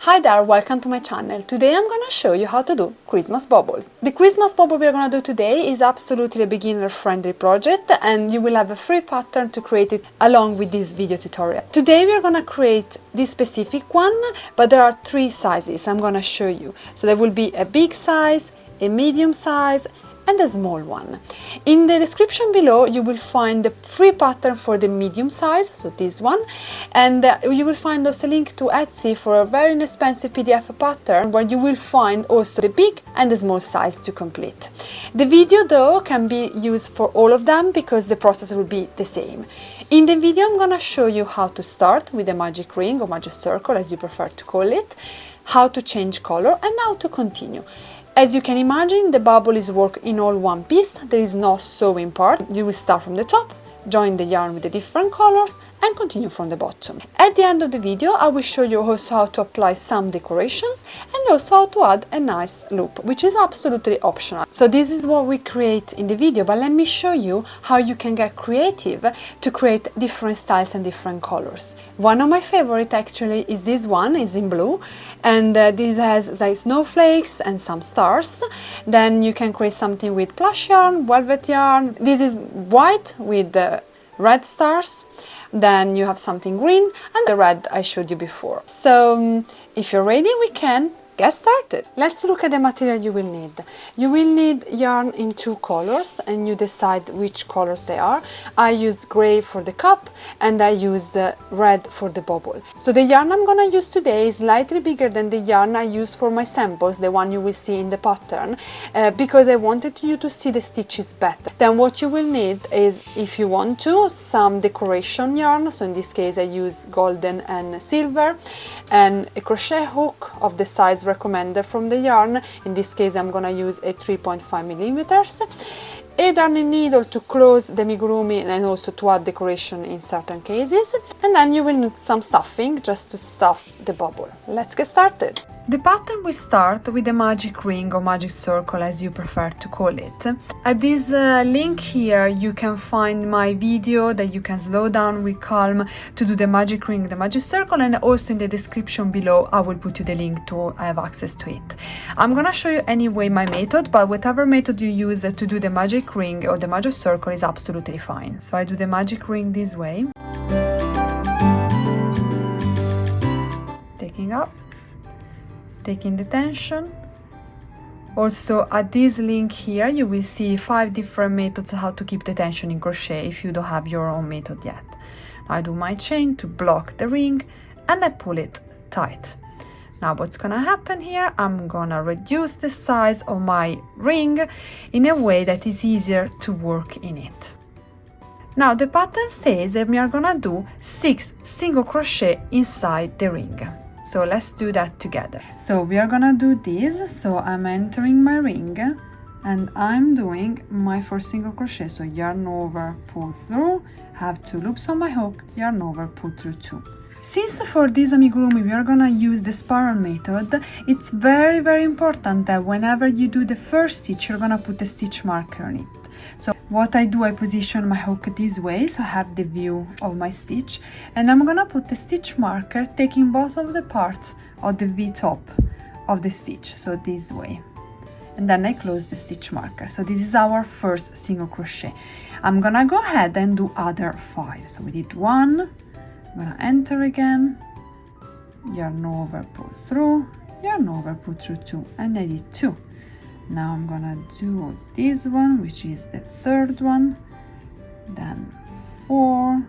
Hi there, welcome to my channel. Today I'm gonna show you how to do Christmas baubles. The Christmas bauble we're gonna do today is absolutely a beginner-friendly project, and you will have a free pattern to create it along with this video tutorial. Today we are gonna create this specific one, but there are three sizes I'm gonna show you. So there will be a big size, a medium size, and a small one. In the description below you will find the free pattern for the medium size, so this one, and you will find also a link to Etsy for a very inexpensive PDF pattern where you will find also the big and the small size to complete. The video though can be used for all of them because the process will be the same. In the video I'm gonna show you how to start with a magic ring or magic circle as you prefer to call it, how to change color and how to continue. As you can imagine, the bauble is worked in all one piece, there is no sewing part. You will start from the top, join the yarn with the different colors and continue from the bottom. At the end of the video I will show you also how to apply some decorations and also how to add a nice loop, which is absolutely optional. So this is what we create in the video, but let me show you how you can get creative to create different styles and different colors. One of my favorite actually is this one, is in blue, and this has like snowflakes and some stars. Then you can create something with plush yarn, velvet yarn. This is white with red stars. Then you have something green and the red I showed you before. So if you're ready, we can get started. Let's look at the material you will need. You will need yarn in two colors and you decide which colors they are. I use gray for the cup and I use the red for the bauble. So the yarn I'm gonna use today is slightly bigger than the yarn I use for my samples, the one you will see in the pattern, because I wanted you to see the stitches better. Then what you will need is, if you want to, some decoration yarn. So in this case I use golden and silver, and a crochet hook of the size recommended from the yarn. In this case I'm gonna use a 3.5 millimeters, a darning needle to close the amigurumi and also to add decoration in certain cases, and then you will need some stuffing just to stuff the bauble. Let's get started. The pattern will start with a magic ring or magic circle as you prefer to call it. At this link here you can find my video that you can slow down with calm to do the magic ring, the magic circle, and also in the description below I will put you the link to have access to it. I'm gonna show you anyway my method, but whatever method you use to do the magic ring or the magic circle is absolutely fine. So I do the magic ring this way, taking up, taking the tension. Also at this link here you will see 5 different methods how to keep the tension in crochet if you don't have your own method yet. Now I do my chain to block the ring and I pull it tight. Now what's gonna happen here, I'm gonna reduce the size of my ring in a way that is easier to work in it. Now the pattern says that we are gonna do 6 single crochet inside the ring. So let's do that together. So we are gonna do this. So I'm entering my ring and I'm doing my first single crochet. So yarn over, pull through, have 2 loops on my hook, yarn over, pull through 2. Since for this amigurumi we are gonna use the spiral method, it's very important that whenever you do the first stitch you're gonna put a stitch marker on it. So what I do, I position my hook this way so I have the view of my stitch, and I'm gonna put the stitch marker taking both of the parts of the V top of the stitch, so this way, and then I close the stitch marker. So this is our first single crochet. I'm gonna go ahead and do other 5. So we did 1, I'm gonna enter again, yarn over, pull through, yarn over, pull through 2, and I did 2. Now I'm gonna do this one, which is the third one, then 4,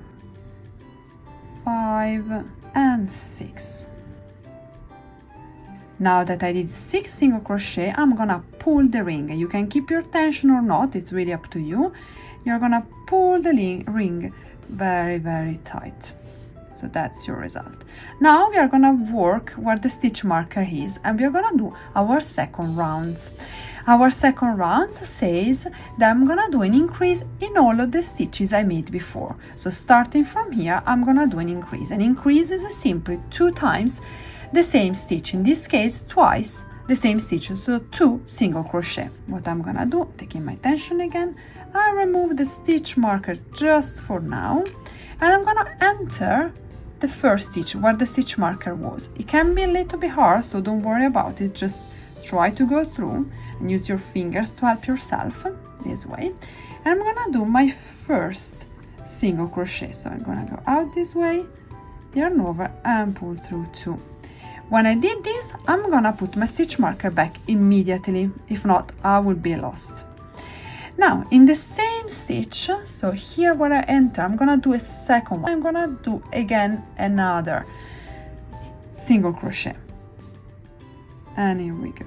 5 and 6. Now that I did 6 single crochet, I'm gonna pull the ring. You can keep your tension or not, it's really up to you. You're gonna pull the ring very tight. So that's your result. Now we are gonna work where the stitch marker is and we are gonna do our second rounds. Our second round says that I'm gonna do an increase in all of the stitches I made before. So starting from here, I'm gonna do an increase. An increase is simply 2 times the same stitch, in this case twice the same stitch, so 2 single crochet. What I'm gonna do, taking my tension again, I remove the stitch marker just for now and I'm gonna enter the first stitch where the stitch marker was. It can be a little bit hard, so don't worry about it. Just try to go through and use your fingers to help yourself this way. And I'm gonna do my first single crochet. So I'm gonna go out this way, yarn over and pull through 2. When I did this, I'm gonna put my stitch marker back immediately. If not, I would be lost. Now in the same stitch, so here where I enter, I'm gonna do a second one. I'm gonna do again another single crochet, and here we go.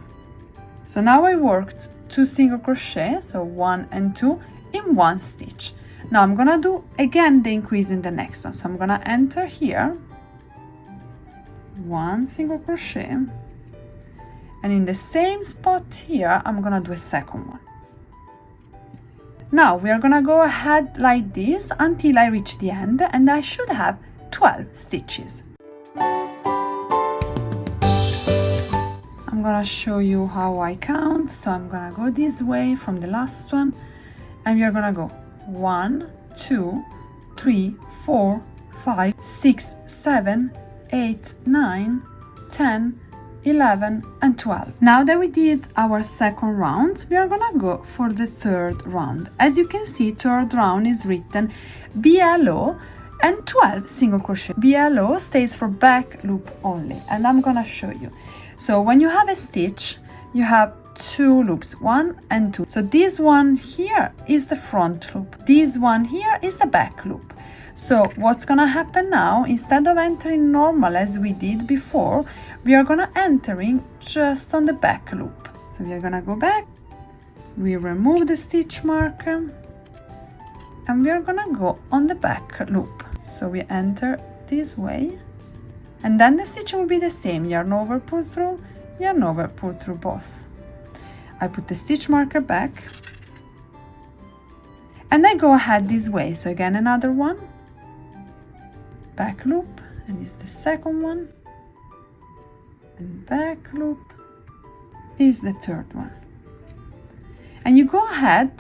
So now I worked 2 single crochet, so 1 and 2 in one stitch. Now I'm gonna do again the increase in the next one. So I'm gonna enter here, 1 single crochet, and in the same spot here I'm gonna do a second one. Now we are gonna go ahead like this until I reach the end, and I should have 12 stitches. I'm gonna show you how I count. So I'm gonna go this way from the last one, and we are gonna go 1, 2, 3, 4, 5, 6, 7, 8, 9, 10, 11 and 12. Now that we did our second round, we are gonna go for the third round. As you can see, third round is written BLO and 12 single crochet. BLO stays for back loop only, and I'm gonna show you. So when you have a stitch, you have 2 loops, 1 and 2. So this one here is the front loop, this one here is the back loop. So what's gonna happen now, instead of entering normal as we did before, we are gonna entering just on the back loop. So we are gonna go back, we remove the stitch marker, and we are gonna go on the back loop. So we enter this way, and then the stitch will be the same, yarn over, pull through, yarn over, pull through both. I put the stitch marker back, and I go ahead this way. So again, another one, back loop, and this is the second one, and back loop is the third one. And you go ahead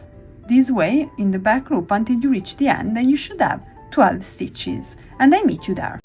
this way in the back loop until you reach the end, and you should have 12 stitches, and I meet you there.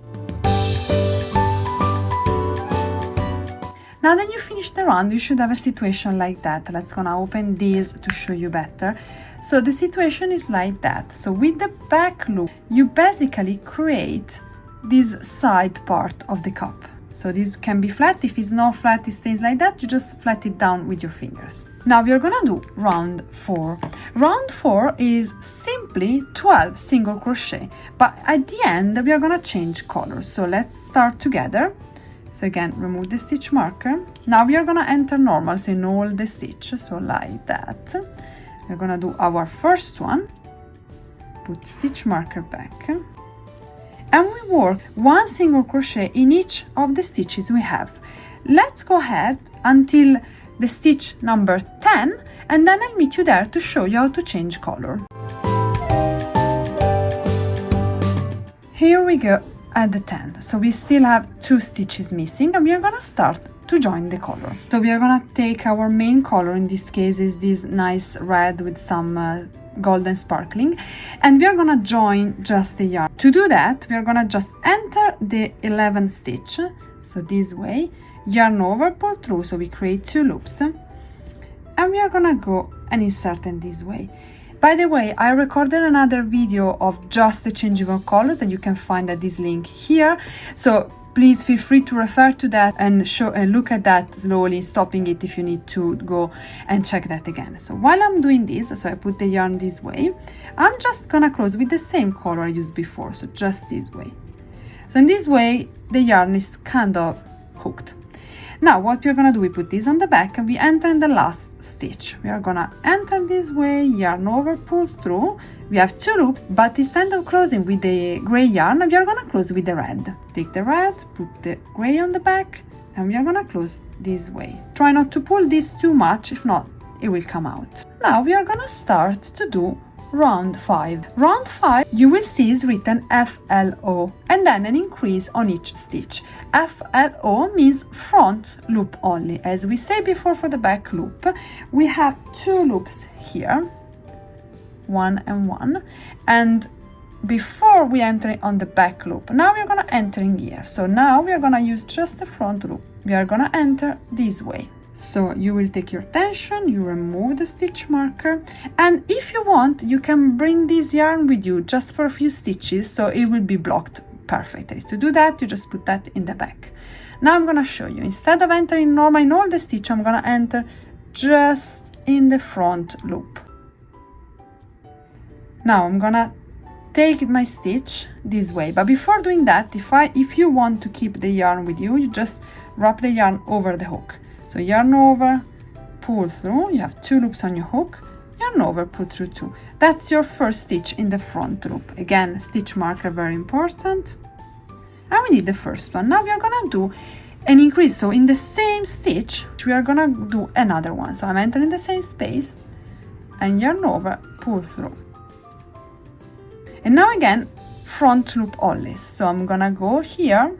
Now that you finish the round, you should have a situation like that. Let's gonna open this to show you better. So the situation is like that. So with the back loop, you basically create this side part of the cup. So this can be flat. If it's not flat, it stays like that. You just flat it down with your fingers. Now we are gonna do round 4. Round 4 is simply 12 single crochet, but at the end we are gonna change colors. So let's start together. So again, remove the stitch marker. Now we are gonna enter normal, so in all the stitch, so like that. We're gonna do our first one, put stitch marker back, and we work 1 single crochet in each of the stitches we have. Let's go ahead until the stitch number 10, and then I'll meet you there to show you how to change color. Here we go at the 10th. So we still have 2 stitches missing, and we are gonna start to join the color. So we are gonna take our main color, in this case is this nice red with some golden sparkling, and we are gonna join just the yarn. To do that, we are gonna just enter the 11th stitch, so this way, yarn over, pull through, so we create 2 loops, and we are gonna go and insert in this way. By the way, I recorded another video of just the changing of colors that you can find at this link here, so please feel free to refer to that and look at that slowly, stopping it if you need to go and check that again. So while I'm doing this, so I put the yarn this way, I'm just gonna close with the same color I used before, so just this way. So in this way, the yarn is kind of hooked. Now what we're gonna do, we put this on the back and we enter in the last stitch. We are gonna enter this way, yarn over, pull through. We have 2 loops, but instead of closing with the gray yarn, we are gonna close with the red. Take the red, put the gray on the back, and we are gonna close this way. Try not to pull this too much, if not, it will come out. Now we are gonna start to do round 5. Round 5, you will see is written FLO, and then an increase on each stitch. FLO means front loop only. As we say before for the back loop, we have 2 loops here, 1 and 1, and before we enter on the back loop. Now we're gonna enter in here. So now we are gonna use just the front loop. We are gonna enter this way. So you will take your tension, you remove the stitch marker, and if you want, you can bring this yarn with you just for a few stitches, so it will be blocked perfectly. To do that, you just put that in the back. Now I'm gonna show you. Instead of entering normal in all the stitch, I'm gonna enter just in the front loop. Now I'm gonna take my stitch this way, but before doing that, if you want to keep the yarn with you, you just wrap the yarn over the hook. So yarn over, pull through, you have 2 loops on your hook, yarn over, pull through 2. That's your first stitch in the front loop. Again, stitch marker, very important. And we did the first one. Now we are gonna do an increase. So in the same stitch, we are gonna do another one. So I'm entering the same space and yarn over, pull through. And now again, front loop only. So I'm gonna go here,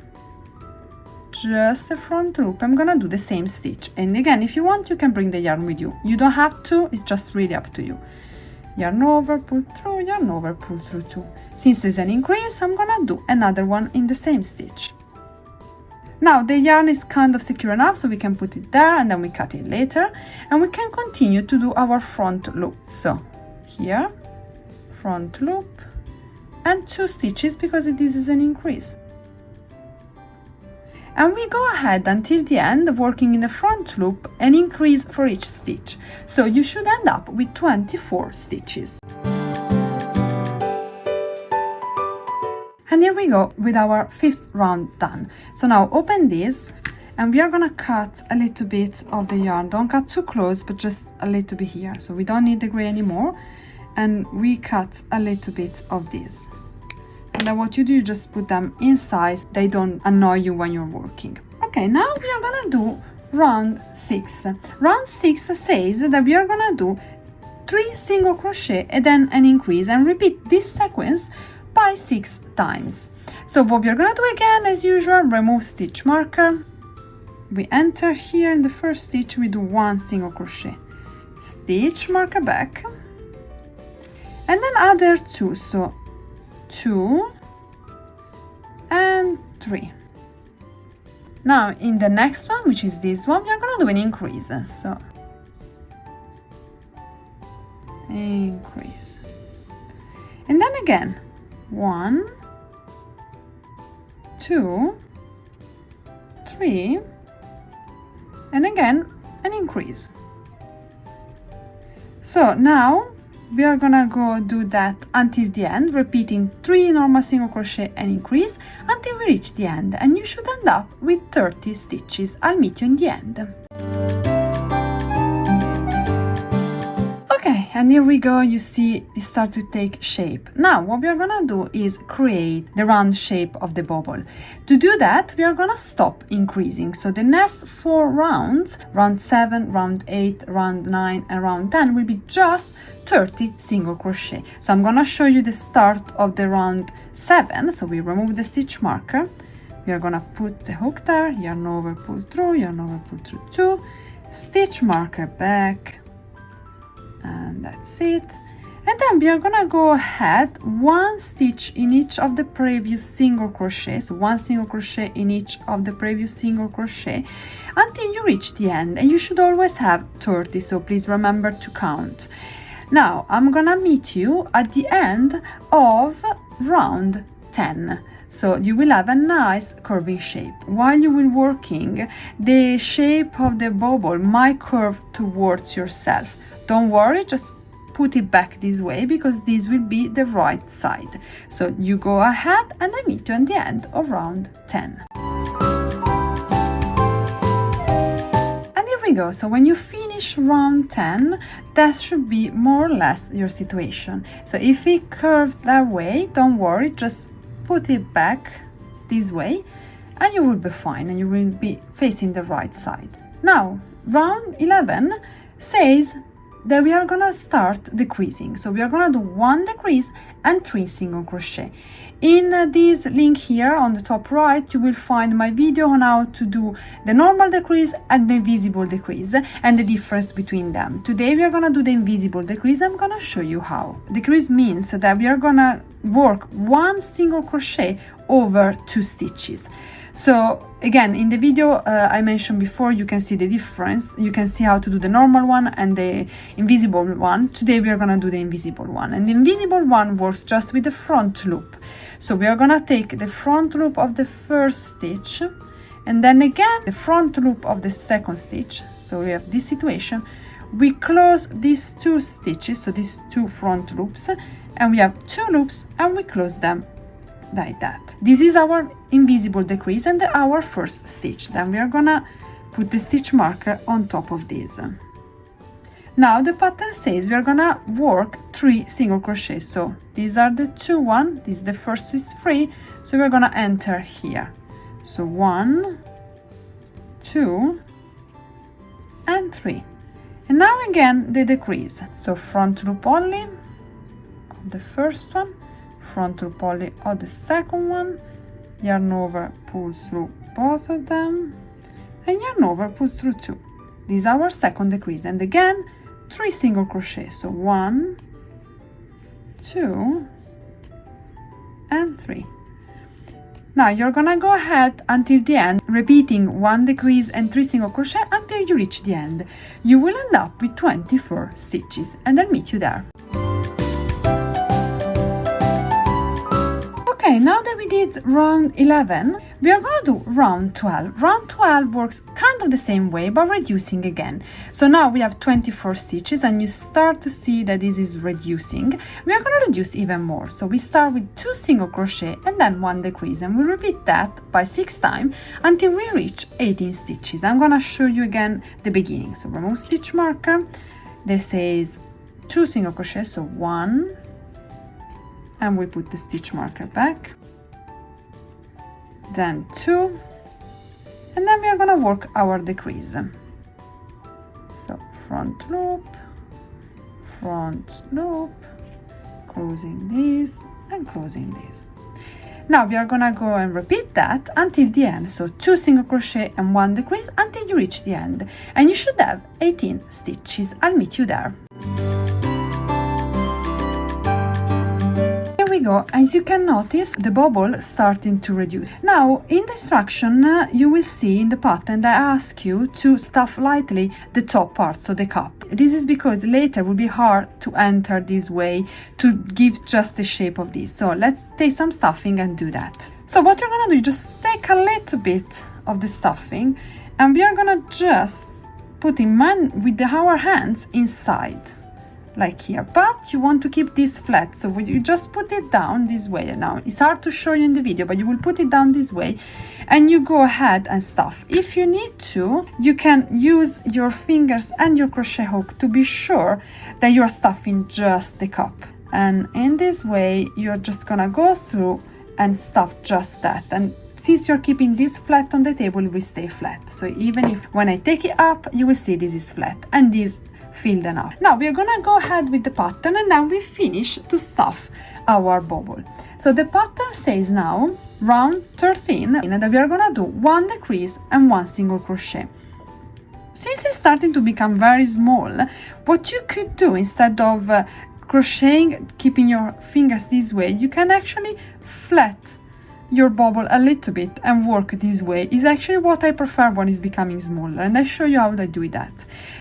just the front loop. I'm gonna do the same stitch, and again, if you want, you can bring the yarn with you. You don't have to, it's just really up to you. Yarn over, pull through, yarn over, pull through 2. Since there's an increase, I'm gonna do another one in the same stitch. Now the yarn is kind of secure enough, so we can put it there and then we cut it later, and we can continue to do our front loop. So here, front loop and 2 stitches because this is an increase. And we go ahead until the end, working in the front loop, an increase for each stitch. So you should end up with 24 stitches. And here we go with our 5th round done. So now open this, and we are gonna cut a little bit of the yarn. Don't cut too close, but just a little bit here. So we don't need the gray anymore. And we cut a little bit of this. And then what you do, you just put them inside, they don't annoy you when you're working. Okay, now we are gonna do round 6. Round 6 says that we are gonna do 3 single crochet and then an increase, and repeat this sequence by 6 times. So what we are gonna do again, as usual, remove stitch marker. We enter here in the first stitch, we do 1 single crochet, stitch marker back, and then other 2. So 2 and 3. Now in the next one, which is this one, we are gonna do an increase. So increase, and then again 1, 2, 3, and again an increase. So now we are gonna go do that until the end, repeating 3 normal single crochet and increase until we reach the end, and you should end up with 30 stitches. I'll meet you in the end. Okay, and here we go, you see it start to take shape. Now what we are gonna do is create the round shape of the bauble. To do that, we are gonna stop increasing. So the next 4 rounds, round 7, round 8, round 9 and round 10, will be just 30 single crochet. So I'm gonna show you the start of the round 7. So we remove the stitch marker, we are gonna put the hook there, yarn over, pull through, yarn over, pull through 2, stitch marker back, and that's it. And then we are gonna go ahead 1 stitch in each of the previous single crochet, so 1 single crochet in each of the previous single crochet until you reach the end, and you should always have 30, so please remember to count. Now I'm gonna meet you at the end of round 10. So you will have a nice curving shape. While you will working, the shape of the bauble might curve towards yourself. Don't worry, just put it back this way because this will be the right side. So you go ahead and I meet you at the end of round 10. And here we go. So when you finish round 10, that should be more or less your situation. So if it curved that way, don't worry, just put it back this way and you will be fine and you will be facing the right side. Now, round 11 says that we are gonna start decreasing. So we are gonna do 1 decrease and 3 single crochet. In this link here on the top right, you will find my video on how to do the normal decrease and the invisible decrease and the difference between them. Today we are gonna do the invisible decrease. I'm gonna show you how. Decrease means that we are gonna work one single crochet over 2 stitches. So again, in the video I mentioned before, you can see the difference. You can see how to do the normal one and the invisible one. Today we are gonna do the invisible one, and the invisible one works just with the front loop. So we are gonna take the front loop of the first stitch and then again the front loop of the second stitch. So we have this situation. We close these 2 stitches, so these 2 front loops, and we have 2 loops and we close them like that. This is our invisible decrease and our first stitch. Then we are gonna put the stitch marker on top of this. Now the pattern says we are gonna work 3 single crochets. So these are the 2 one, this is the first is 3, so we're gonna enter here. So 1, 2 and 3. And now again the decrease. So front loop only of the first one, front loop only of the second one, yarn over, pull through both of them, and yarn over, pull through 2. This is our second decrease, and again 3 single crochets. So 1, 2 and 3. Now you're gonna go ahead until the end, repeating 1 decrease and 3 single crochet until you reach the end. You will end up with 24 stitches, and I'll meet you there. Okay, now that we did round 11, we are going to do round 12. Round 12 works kind of the same way, but reducing again. So now we have 24 stitches, and you start to see that this is reducing. We are going to reduce even more. So we start with 2 single crochet and then 1 decrease, and we repeat that by 6 times until we reach 18 stitches. I'm going to show you again the beginning. So remove stitch marker. This says 2 single crochet, so 1, and we put the stitch marker back, then 2, and then we are gonna work our decrease. So front loop, closing this and closing this. Now we are gonna go and repeat that until the end. So 2 single crochet and 1 decrease until you reach the end, and you should have 18 stitches. I'll meet you there. We go. As you can notice, the bubble starting to reduce. Now in the instruction you will see in the pattern that I ask you to stuff lightly the top part, so the cup. This is because later will be hard to enter this way to give just the shape of this. So let's take some stuffing and do that. So what you're gonna do, you just take a little bit of the stuffing and we are gonna just put in with our hands inside, like here, but you want to keep this flat, so you just put it down this way. Now it's hard to show you in the video, but you will put it down this way and you go ahead and stuff. If you need to, you can use your fingers and your crochet hook to be sure that you're stuffing just the cup, and in this way you're just gonna go through and stuff just that. And since you're keeping this flat on the table, it will stay flat. So even if when I take it up, you will see this is flat and this filled enough. Now we are gonna go ahead with the pattern and then we finish to stuff our bubble. So the pattern says now round 13, and we are gonna do 1 decrease and 1 single crochet. Since it's starting to become very small, what you could do instead of crocheting, keeping your fingers this way, you can actually flat your bubble a little bit and work this way. Is actually what I prefer when it's becoming smaller, and I show you how I do that.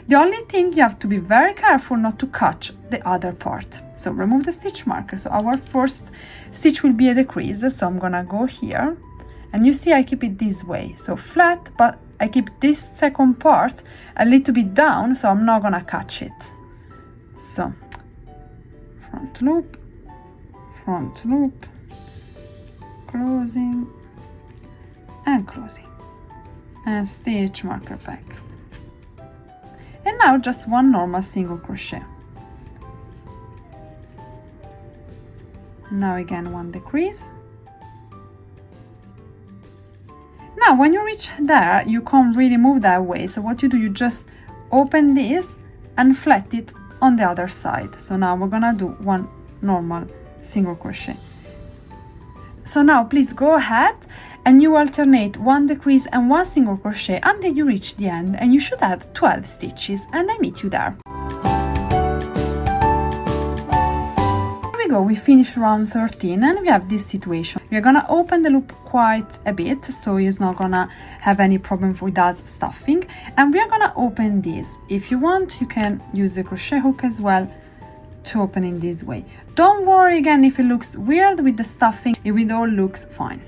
The only thing, you have to be very careful not to catch the other part. So remove the stitch marker. So our first stitch will be a decrease, so I'm gonna go here and you see I keep it this way, so flat, but I keep this second part a little bit down so I'm not gonna catch it. So front loop, closing and closing, and stitch marker back, and now just 1 normal single crochet. Now again 1 decrease. Now when you reach there, you can't really move that way, so what you do, you just open this and flat it on the other side. So now we're gonna do 1 normal single crochet. So now please go ahead and you alternate 1 decrease and 1 single crochet until you reach the end, and you should have 12 stitches, and I meet you there. Here we go. So we finish round 13 and we have this situation. We're gonna open the loop quite a bit, so it's not gonna have any problem with us stuffing. And we're gonna open this. If you want, you can use the crochet hook as well to open in this way. Don't worry again if it looks weird with the stuffing, it will all looks fine.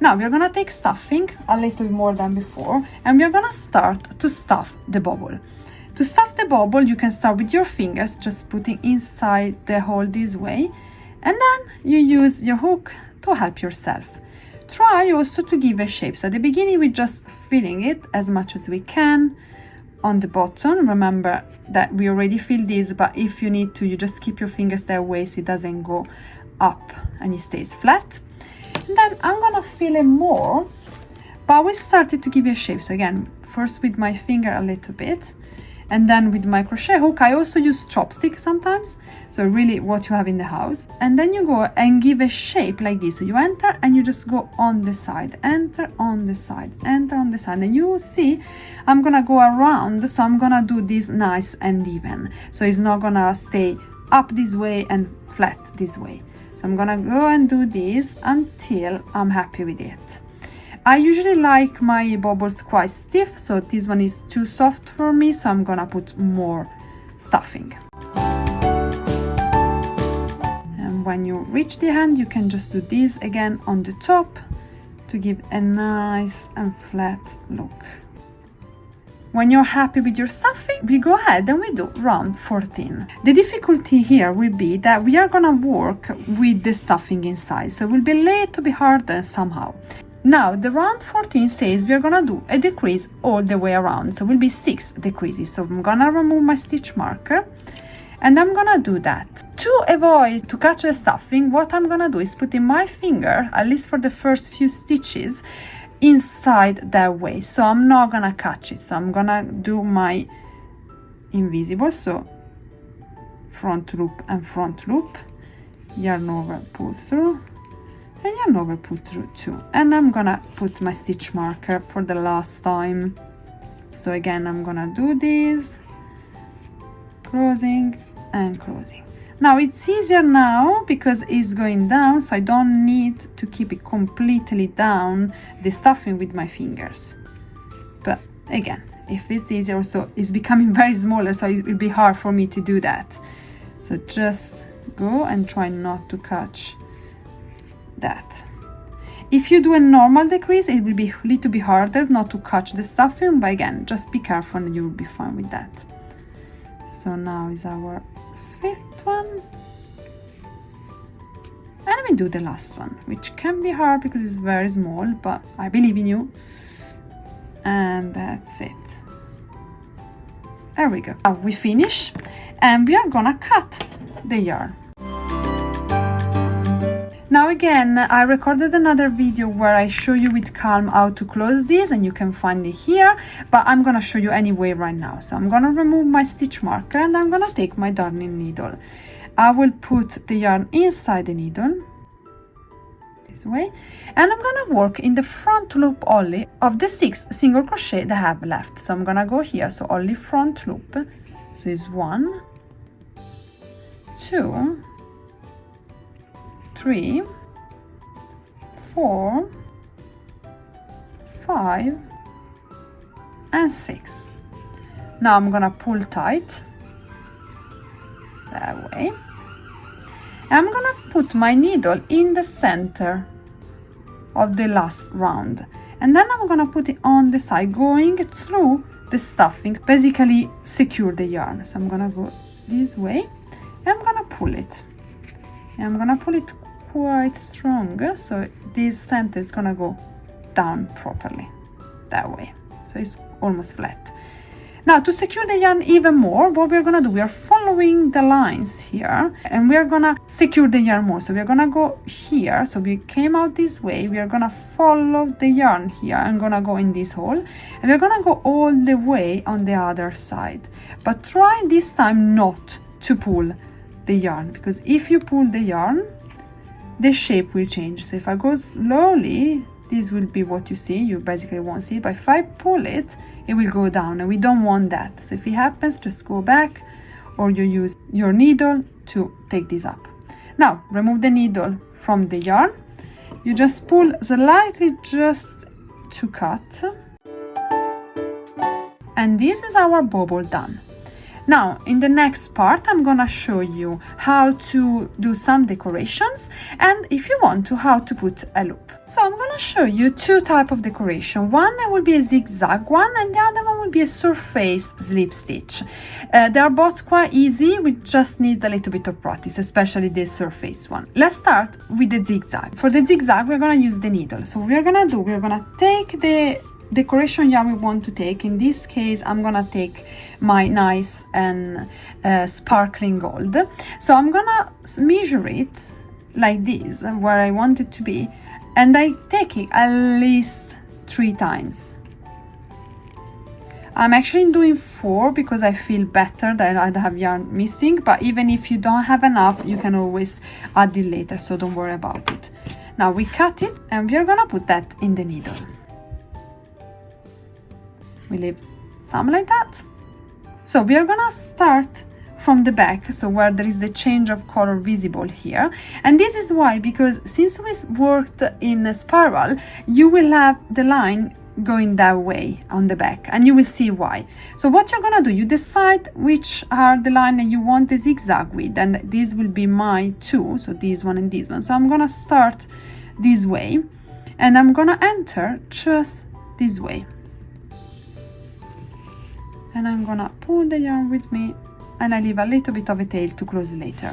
Now we're gonna take stuffing a little more than before, and we're gonna start to stuff the bauble. To stuff the bauble, you can start with your fingers, just putting inside the hole this way, and then you use your hook to help yourself. Try also to give a shape. So at the beginning, we're just filling it as much as we can on the bottom. Remember that we already filled this, but if you need to, you just keep your fingers that way so it doesn't go up and it stays flat. And then I'm gonna fill it more, but we started to give you a shape. So again, first with my finger a little bit, and then with my crochet hook. I also use chopstick sometimes, so really what you have in the house. And then you go and give a shape like this. So you enter and you just go on the side, enter on the side, enter on the side, and you see I'm gonna go around, so I'm gonna do this nice and even, so it's not gonna stay up this way and flat this way. So I'm gonna go and do this until I'm happy with it. I usually like my baubles quite stiff, so this one is too soft for me, so I'm gonna put more stuffing. And when you reach the end, you can just do this again on the top to give a nice and flat look. When you're happy with your stuffing, we go ahead and we do round 14. The difficulty here will be that we are gonna work with the stuffing inside, so it will be a little bit harder somehow. Now, the round 14 says we're gonna do a decrease all the way around, so it will be 6 decreases. So I'm gonna remove my stitch marker, and I'm gonna do that. To avoid to catch the stuffing, what I'm gonna do is put in my finger, at least for the first few stitches, inside that way, so I'm not gonna catch it. So I'm gonna do my invisible, so front loop and front loop, yarn over, pull through, and yarn over, pull through too. And I'm gonna put my stitch marker for the last time. So again, I'm gonna do this, closing and closing. Now it's easier now because it's going down, so I don't need to keep it completely down, the stuffing with my fingers. But again, if it's easier, also it's becoming very smaller, so it will be hard for me to do that. So just go and try not to catch that. If you do a normal decrease, it will be a little bit harder not to catch the stuffing, but again, just be careful and you will be fine with that. So now is our 5th one, and we do the last one, which can be hard because it's very small, but I believe in you. And that's it. There we go. Now we finish, and we are gonna cut the yarn. Now again, I recorded another video where I show you with calm how to close this, and you can find it here, but I'm gonna show you anyway right now. So I'm gonna remove my stitch marker, and I'm gonna take my darning needle. I will put the yarn inside the needle this way, and I'm gonna work in the front loop only of the 6 single crochet that I have left. So I'm gonna go here, so only front loop. So it's 1, 2, 3, 4, 5, and 6. Now I'm gonna pull tight that way. I'm gonna put my needle in the center of the last round, and then I'm gonna put it on the side, going through the stuffing, basically secure the yarn. So I'm gonna go this way, and I'm gonna pull it. And I'm gonna pull it quite strong, so this center is gonna go down properly that way, so it's almost flat. Now to secure the yarn even more, what we're gonna do, we are following the lines here, and we are gonna secure the yarn more. So we're gonna go here, so we came out this way, we are gonna follow the yarn here and gonna go in this hole, and we're gonna go all the way on the other side. But try this time not to pull the yarn, because if you pull the yarn, the shape will change. So if I go slowly, this will be what you see, you basically won't see it, but if I pull it, it will go down, and we don't want that. So if it happens, just go back, or you use your needle to take this up. Now remove the needle from the yarn. You just pull slightly just to cut. And this is our bauble done. Now, in the next part, I'm gonna show you how to do some decorations, and if you want to, how to put a loop. So I'm gonna show you two types of decoration. One will be a zigzag one, and the other one will be a surface slip stitch. They are both quite easy, we just need a little bit of practice, especially the surface one. Let's start with the zigzag. For the zigzag, we're gonna use the needle. So what we're gonna take the decoration yarn we want to take. In this case, I'm gonna take my nice and sparkling gold. So I'm gonna measure it like this, where I want it to be, and I take it at least 3 times. I'm actually doing 4 because I feel better that I have yarn missing, but even if you don't have enough, you can always add it later, so don't worry about it. Now we cut it, and we are gonna put that in the needle. We leave some like that. So we are gonna start from the back, so where there is the change of color visible here. And this is why, because since we worked in a spiral, you will have the line going that way on the back, and you will see why. So what you're gonna do, you decide which are the line that you want the zigzag with, and this will be my 2, so this one and this one. So I'm gonna start this way, and I'm gonna enter just this way. And I'm gonna pull the yarn with me, and I leave a little bit of a tail to close later.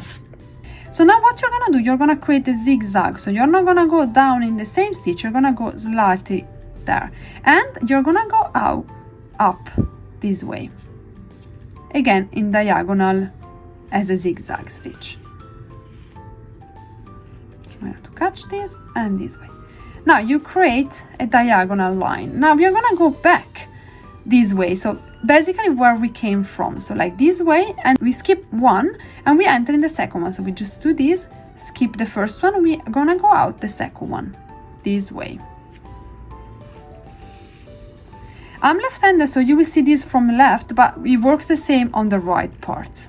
So now what you're gonna do, you're gonna create a zigzag. So you're not gonna go down in the same stitch, you're gonna go slightly there. And you're gonna go out, up this way. Again, in diagonal as a zigzag stitch. I have to catch this and this way. Now you create a diagonal line. Now we're gonna go back this way, so basically where we came from, so like this way, and we skip one and we enter in the second one. So we just do this, skip the first one, and we're gonna go out the second one this way. I'm left-handed, so you will see this from left, but it works the same on the right part.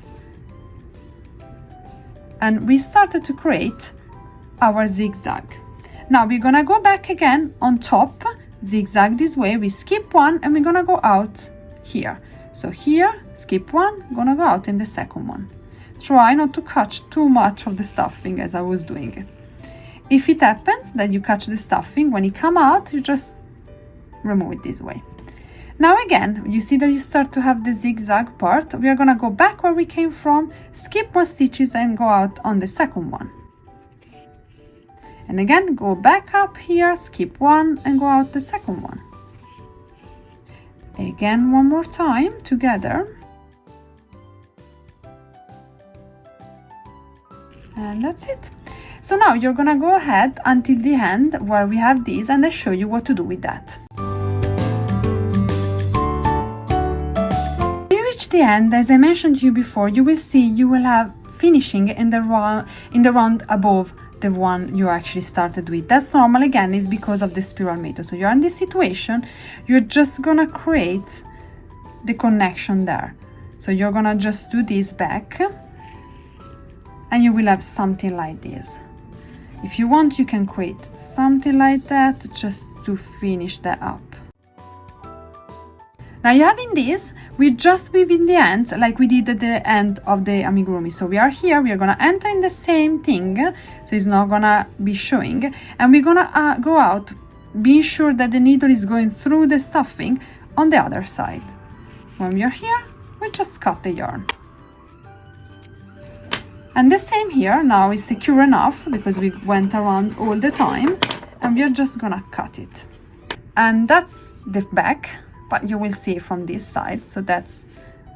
And we started to create our zigzag. Now we're gonna go back again on top, zigzag this way, we skip one, and we're gonna go out here. So here, skip one, gonna go out in the second one. Try not to catch too much of the stuffing as I was doing. If it happens that you catch the stuffing, when it come out, you just remove it this way. Now again, you see that you start to have the zigzag part. We are gonna go back where we came from, skip 1 stitches and go out on the second one. And again, go back up here, skip 1 and go out the second one. Again, one more time together. And that's it. So now you're gonna go ahead until the end where we have these, and I'll show you what to do with that. When you reach the end, as I mentioned to you before, you will see you will have finishing in the round above the one you actually started with. That's normal, again, is because of the spiral method. So you're in this situation, you're just gonna create the connection there. So you're gonna just do this back, and you will have something like this. If you want, you can create something like that just to finish that up. Now you have in this, we just weave in the ends like we did at the end of the amigurumi. So we are here, we are gonna enter in the same thing, so it's not gonna be showing, and we're gonna go out, being sure that the needle is going through the stuffing on the other side. When we are here, we just cut the yarn. And the same here, now is secure enough because we went around all the time, and we are just gonna cut it. And that's the back, but you will see from this side, so that's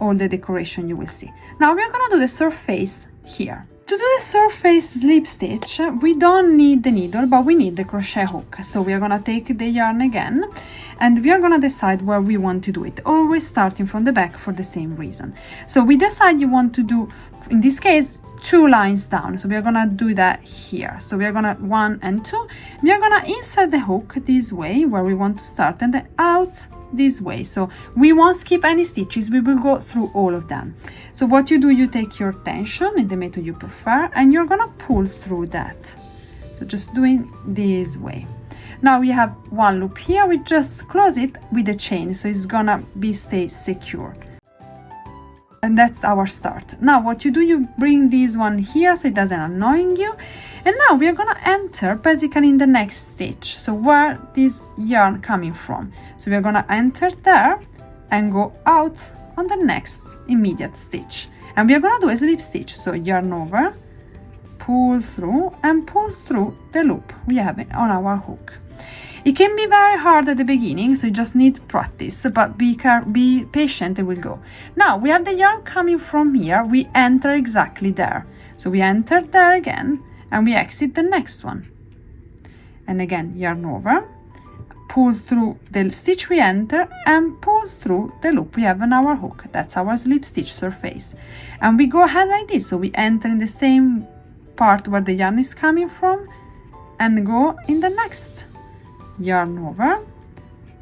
all the decoration you will see. Now we're gonna do the surface here. To do the surface slip stitch, we don't need the needle, but we need the crochet hook. So we are gonna take the yarn again, and we are gonna decide where we want to do it, always starting from the back for the same reason. So we decide you want to do in this case 2 lines down. So we are gonna do that here. So we are gonna 1 and 2. We are gonna insert the hook this way where we want to start, and then out this way. So we won't skip any stitches, we will go through all of them. So what you do, you take your tension in the method you prefer, and you're gonna pull through that. So just doing this way. Now we have one loop here, we just close it with a chain, so it's gonna stay secure. And that's our start. Now what you do, you bring this one here so it doesn't annoying you. And now we are gonna enter basically in the next stitch. So where this yarn coming from. So we are gonna enter there and go out on the next immediate stitch. And we are gonna do a slip stitch. So yarn over, pull through and pull through the loop we have on our hook. It can be very hard at the beginning, so you just need practice, but be patient, it will go. Now we have the yarn coming from here, we enter exactly there. So we enter there again, and we exit the next one. And again, yarn over, pull through the stitch we enter, and pull through the loop we have on our hook. That's our slip stitch surface. And we go ahead like this, so we enter in the same part where the yarn is coming from, and go in the next. Yarn over,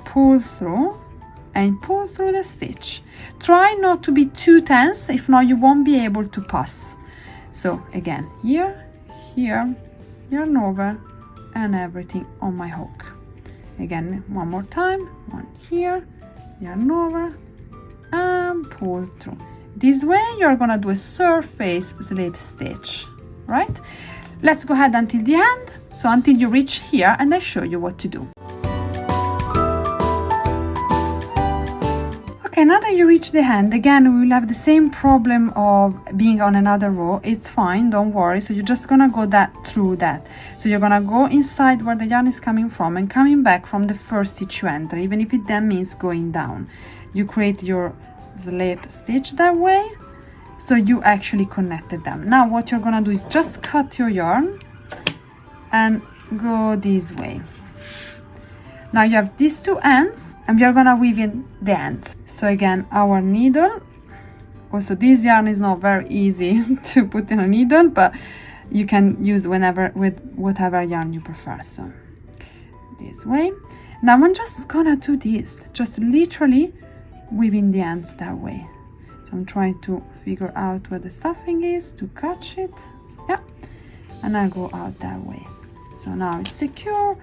pull through and pull through the stitch. Try not to be too tense, if not you won't be able to pass. So again, here, yarn over and everything on my hook. Again, one more time, one here, yarn over and pull through. This way you're gonna do a surface slip stitch, right? Let's go ahead until the end. So until you reach here, and I show you what to do. Okay, now that you reach the end, again, we will have the same problem of being on another row. It's fine, don't worry. So you're just gonna go through that. So you're gonna go inside where the yarn is coming from and coming back from the first stitch you enter, even if it then means going down. You create your slip stitch that way, so you actually connected them. Now what you're gonna do is just cut your yarn and go this way. Now you have these two ends, and we are gonna weave in the ends. So again, our needle. Also, this yarn is not very easy to put in a needle, but you can use whenever with whatever yarn you prefer. So this way. Now I'm just gonna do this, just literally weaving the ends that way. So I'm trying to figure out where the stuffing is to catch it. Yeah, and I go out that way. So now it's secure,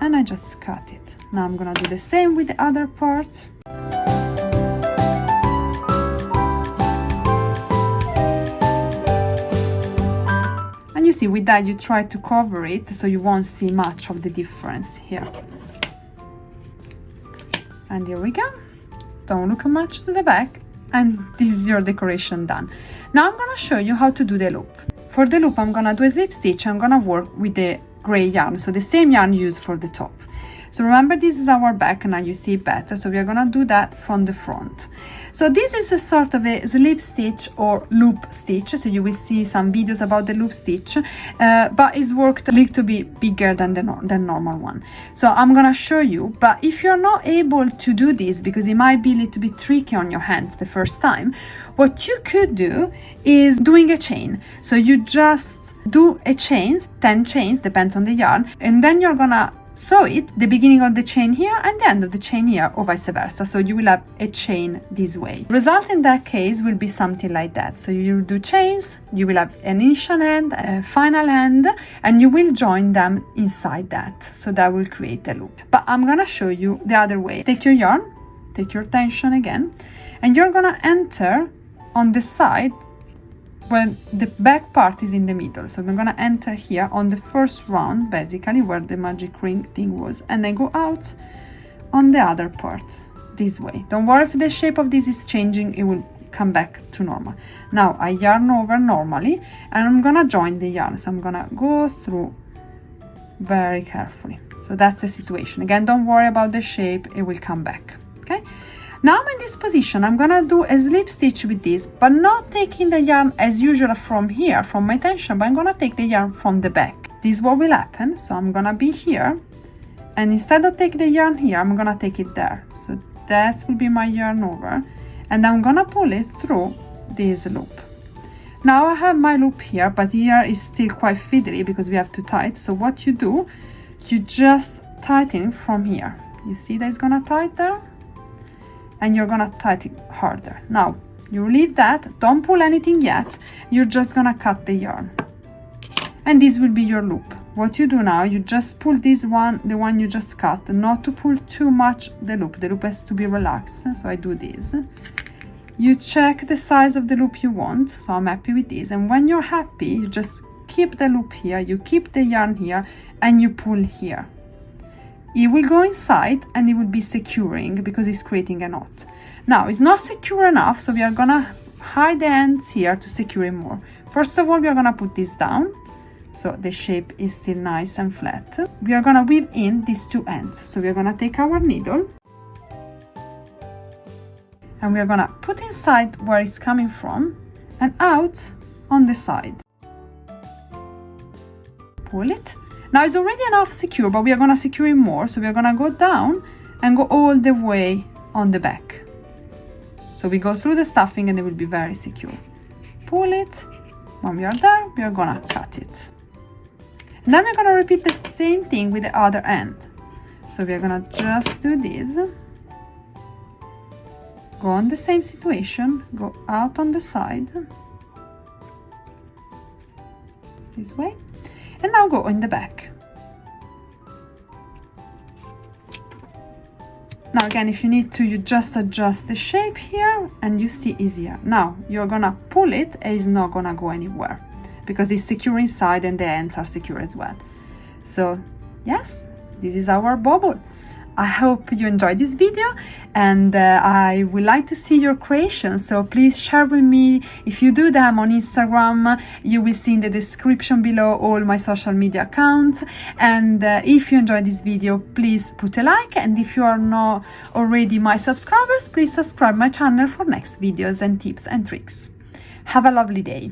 and I just cut it. Now I'm gonna do the same with the other part. And you see, with that you try to cover it so you won't see much of the difference here. And here we go. Don't look much to the back, and this is your decoration done. Now I'm gonna show you how to do the loop. For the loop, I'm gonna do a slip stitch. I'm gonna work with the gray yarn, so the same yarn used for the top. So remember, this is our back, and now you see it better, so we are gonna do that from the front. So this is a sort of a slip stitch or loop stitch, so you will see some videos about the loop stitch, but it's worked a little bit bigger than the normal one. So I'm gonna show you, but if you're not able to do this because it might be a little bit tricky on your hands the first time, what you could do is doing a chain. So you just do a chain, 10 chains, depends on the yarn, and then you're gonna sew it, the beginning of the chain here and the end of the chain here, or vice versa. So you will have a chain this way. Result in that case will be something like that. So you will do chains, you will have an initial end, a final end, and you will join them inside that. So that will create a loop. But I'm gonna show you the other way. Take your yarn, take your tension again, and you're gonna enter on the side when the back part is in the middle. So we're gonna enter here on the first round, basically where the magic ring thing was, and then go out on the other part this way. Don't worry if the shape of this is changing, it will come back to normal. Now I yarn over normally, and I'm gonna join the yarn. So I'm gonna go through very carefully. So that's the situation. Again, don't worry about the shape, it will come back. Okay. Now I'm in this position, I'm gonna do a slip stitch with this, but not taking the yarn as usual from here, from my tension, but I'm gonna take the yarn from the back. This is what will happen. So I'm gonna be here, and instead of taking the yarn here, I'm gonna take it there. So that will be my yarn over, and I'm gonna pull it through this loop. Now I have my loop here, but here is still quite fiddly because we have to tie it. So what you do, you just tighten from here. You see that it's gonna tighten there? And you're gonna tighten harder. Now, you leave that, don't pull anything yet, you're just gonna cut the yarn. And this will be your loop. What you do now, you just pull this one, the one you just cut, not to pull too much the loop has to be relaxed, so I do this. You check the size of the loop you want, so I'm happy with this, and when you're happy, you just keep the loop here, you keep the yarn here, and you pull here. It will go inside and it will be securing because it's creating a knot. Now, it's not secure enough, so we are gonna hide the ends here to secure it more. First of all, we are gonna put this down, so the shape is still nice and flat. We are gonna weave in these two ends. So we are gonna take our needle and we are gonna put inside where it's coming from and out on the side. Pull it. Now it's already enough secure, but we are gonna secure it more. So we are gonna go down and go all the way on the back. So we go through the stuffing and it will be very secure. Pull it. When we are there, we are gonna cut it. And then we're gonna repeat the same thing with the other end. So we are gonna just do this. Go on the same situation, go out on the side. This way. And now go in the back. Now again, if you need to, you just adjust the shape here and you see easier. Now you're gonna pull it and it's not gonna go anywhere because it's secure inside and the ends are secure as well. So yes, this is our bauble. I hope you enjoyed this video and I would like to see your creations, so please share with me. If you do them on Instagram, you will see in the description below all my social media accounts. And if you enjoyed this video, please put a like, and if you are not already my subscribers, please subscribe my channel for next videos and tips and tricks. Have a lovely day.